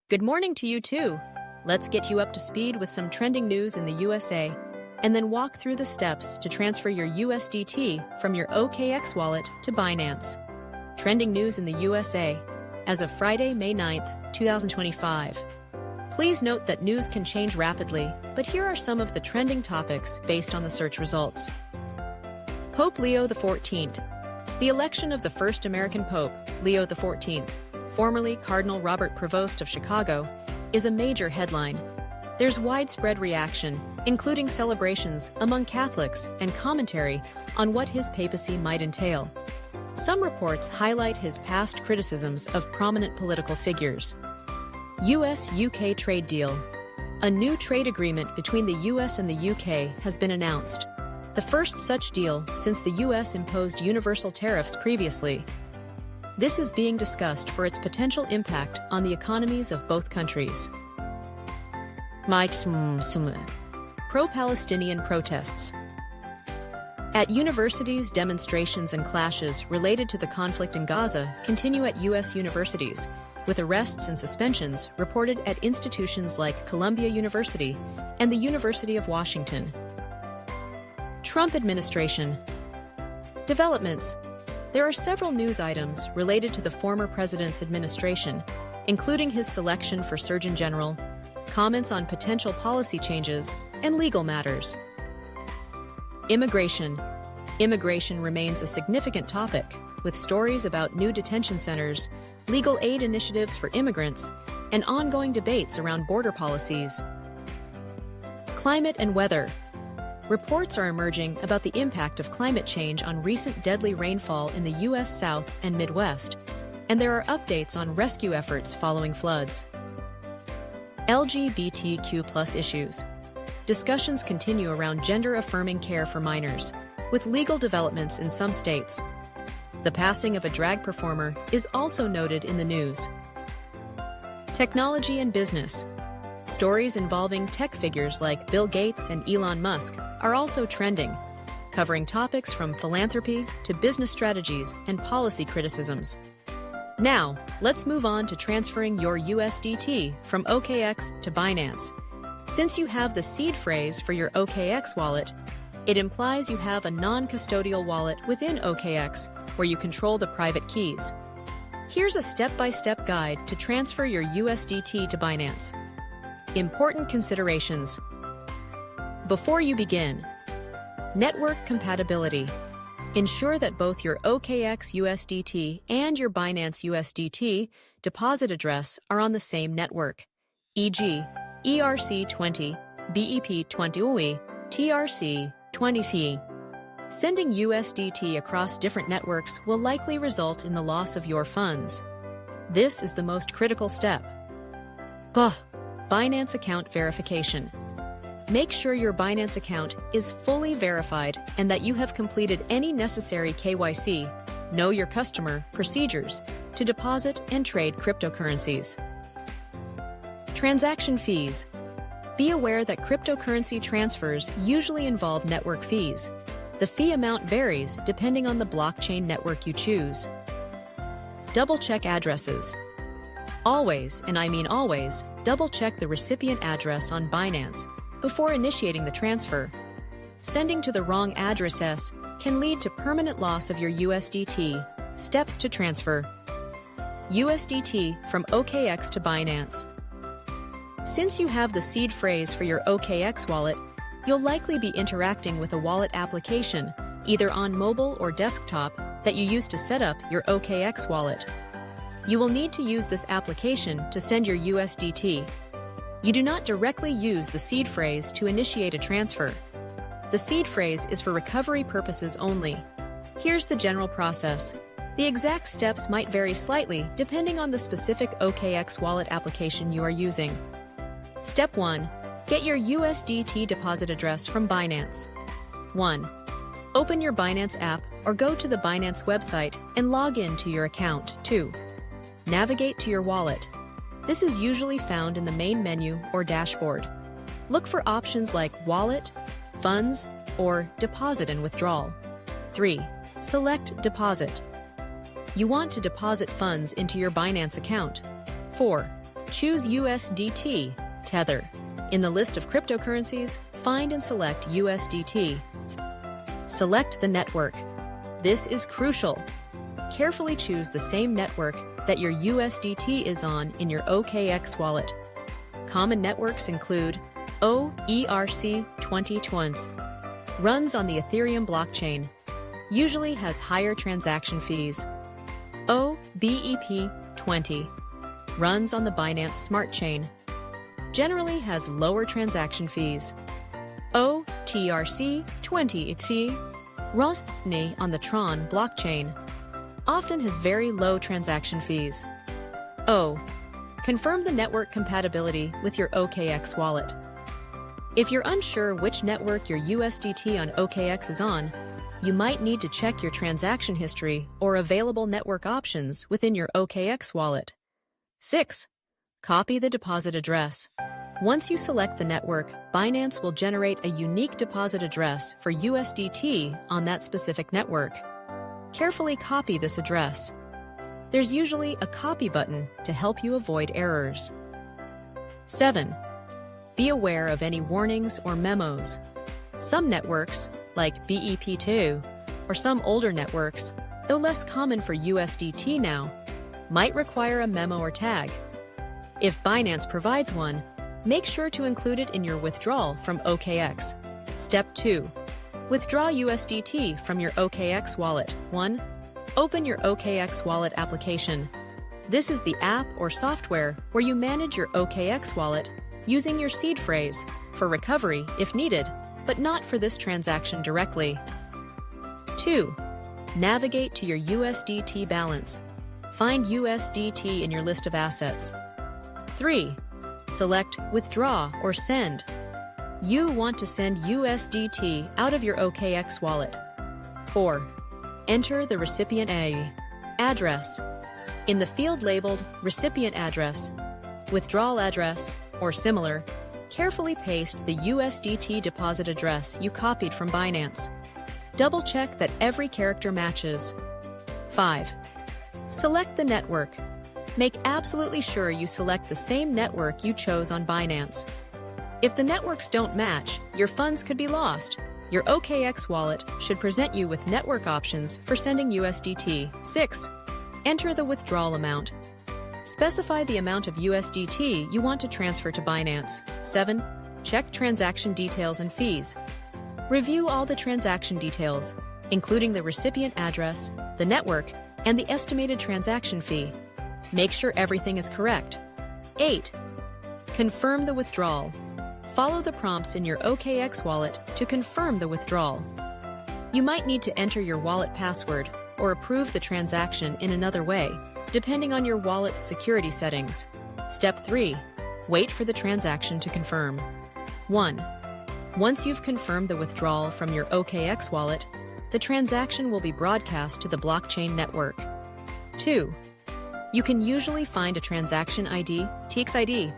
Good morning to you too. Let's get you up to speed with some trending news in the USA, and then walk through the steps to transfer your USDT from your OKX wallet to Binance. Trending news in the USA as of Friday, May 9th, 2025. Please note that news can change rapidly, but here are some of the trending topics based on the search results. Pope Leo XIV. The election of the first American Pope, Leo XIV, formerly Cardinal Robert Prevost of Chicago, is a major headline. There's widespread reaction, including celebrations among Catholics and commentary on what his papacy might entail. Some reports highlight his past criticisms of prominent political figures. US-UK trade deal. A new trade agreement between the US and the UK has been announced, the first such deal since the US imposed universal tariffs previously. This is being discussed for its potential impact on the economies of both countries. Pro-Palestinian protests. At universities, demonstrations and clashes related to the conflict in Gaza continue at U.S. universities, with arrests and suspensions reported at institutions like Columbia University and the University of Washington. Trump administration. Developments. There are several news items related to the former president's administration, including his selection for Surgeon General, comments on potential policy changes, and legal matters. Immigration. Immigration remains a significant topic, with stories about new detention centers, legal aid initiatives for immigrants, and ongoing debates around border policies. Climate and weather. Reports are emerging about the impact of climate change on recent deadly rainfall in the U.S. South and Midwest, and there are updates on rescue efforts following floods. LGBTQ+ issues. Discussions continue around gender-affirming care for minors, with legal developments in some states. The passing of a drag performer is also noted in the news. Technology and business. Stories involving tech figures like Bill Gates and Elon Musk are also trending, covering topics from philanthropy to business strategies and policy criticisms. Now, let's move on to transferring your USDT from OKX to Binance. Since you have the seed phrase for your OKX wallet, it implies you have a non-custodial wallet within OKX where you control the private keys. Here's a step-by-step guide to transfer your USDT to Binance. Important considerations. Before you begin, network compatibility. Ensure that both your OKX USDT and your Binance USDT deposit address are on the same network, e.g., ERC20, BEP20, TRC20C. Sending USDT across different networks will likely result in the loss of your funds. This is the most critical step. Binance account verification. Make sure your Binance account is fully verified and that you have completed any necessary KYC, know your customer, procedures to deposit and trade cryptocurrencies. Transaction fees. Be aware that cryptocurrency transfers usually involve network fees. The fee amount varies depending on the blockchain network you choose. Double-check addresses. Always, and I mean always, double-check the recipient address on Binance before initiating the transfer. Sending to the wrong address can lead to permanent loss of your USDT. Steps to transfer USDT from OKX to Binance. Since you have the seed phrase for your OKX wallet, you'll likely be interacting with a wallet application, either on mobile or desktop, that you use to set up your OKX wallet. You will need to use this application to send your USDT. You do not directly use the seed phrase to initiate a transfer. The seed phrase is for recovery purposes only. Here's the general process. The exact steps might vary slightly depending on the specific OKX wallet application you are using. Step 1. Get your USDT deposit address from Binance. 1. Open your Binance app or go to the Binance website and log in to your account. 2. Navigate to your wallet. This is usually found in the main menu or dashboard. Look for options like Wallet, Funds, or Deposit and Withdrawal. 3. Select Deposit. You want to deposit funds into your Binance account. 4. Choose USDT, Tether. In the list of cryptocurrencies, find and select USDT. Select the network. This is crucial. Carefully choose the same network that your USDT is on in your OKX wallet. Common networks include ERC20 runs on the Ethereum blockchain, usually has higher transaction fees. BEP20 runs on the Binance Smart Chain, generally has lower transaction fees. TRC20 runs on the Tron blockchain, often has very low transaction fees. Confirm the network compatibility with your OKX wallet. If you're unsure which network your USDT on OKX is on, you might need to check your transaction history or available network options within your OKX wallet. 6. Copy the deposit address. Once you select the network, Binance will generate a unique deposit address for USDT on that specific network. Carefully copy this address. There's usually a copy button to help you avoid errors. 7. Be aware of any warnings or memos. Some networks, like BEP2, or some older networks, though less common for USDT now, might require a memo or tag. If Binance provides one, make sure to include it in your withdrawal from OKX. Step 2. Withdraw USDT from your OKX wallet. 1. Open your OKX wallet application. This is the app or software where you manage your OKX wallet using your seed phrase for recovery if needed, but not for this transaction directly. 2. Navigate to your USDT balance. Find USDT in your list of assets. 3. Select Withdraw or Send. You want to send USDT out of your OKX wallet. 4. Enter the recipient address. In the field labeled Recipient Address, Withdrawal Address, or similar, carefully paste the USDT deposit address you copied from Binance. Double-check that every character matches. 5. Select the network. Make absolutely sure you select the same network you chose on Binance. If the networks don't match, your funds could be lost. Your OKX wallet should present you with network options for sending USDT. 6. Enter the withdrawal amount. Specify the amount of USDT you want to transfer to Binance. 7. Check transaction details and fees. Review all the transaction details, including the recipient address, the network, and the estimated transaction fee. Make sure everything is correct. 8. Confirm the withdrawal. Follow the prompts in your OKX wallet to confirm the withdrawal. You might need to enter your wallet password or approve the transaction in another way, depending on your wallet's security settings. Step 3. Wait for the transaction to confirm. 1. Once you've confirmed the withdrawal from your OKX wallet, the transaction will be broadcast to the blockchain network. 2. You can usually find a transaction ID, TXID,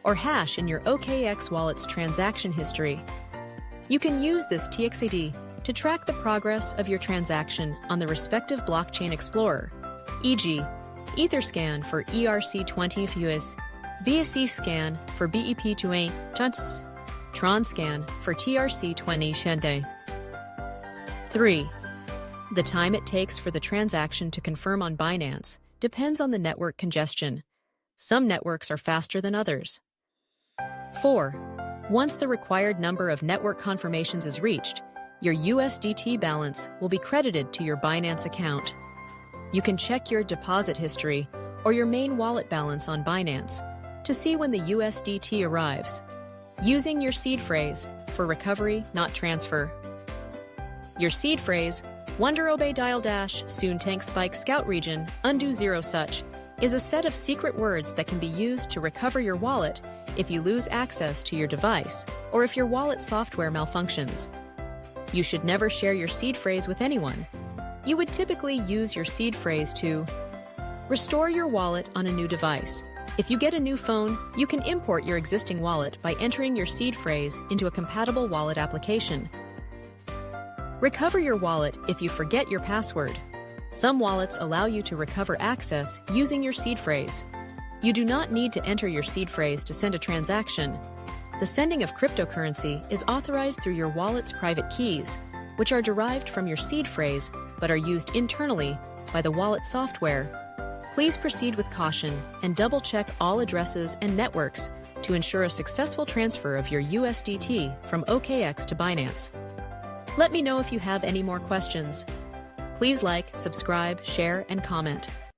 or hash in your OKX wallet's transaction history. You can use this TXID to track the progress of your transaction on the respective blockchain explorer, e.g., Etherscan for ERC20 FUS, BSC scan for BEP28 TUNS, Tron scan for TRC20 Shente. 3. The time it takes for the transaction to confirm on Binance depends on the network congestion. Some networks are faster than others. 4. Once the required number of network confirmations is reached, your USDT balance will be credited to your Binance account. You can check your deposit history or your main wallet balance on Binance to see when the USDT arrives, using your seed phrase for recovery, not transfer. Your seed phrase, Wonder Obey Dial Dash, Soon Tank Spike Scout Region, Undo Zero Such, is a set of secret words that can be used to recover your wallet if you lose access to your device or if your wallet software malfunctions. You should never share your seed phrase with anyone. You would typically use your seed phrase to restore your wallet on a new device. If you get a new phone, you can import your existing wallet by entering your seed phrase into a compatible wallet application. Recover your wallet if you forget your password. Some wallets allow you to recover access using your seed phrase. You do not need to enter your seed phrase to send a transaction. The sending of cryptocurrency is authorized through your wallet's private keys, which are derived from your seed phrase but are used internally by the wallet software. Please proceed with caution and double-check all addresses and networks to ensure a successful transfer of your USDT from OKX to Binance. Let me know if you have any more questions. Please like, subscribe, share, and comment.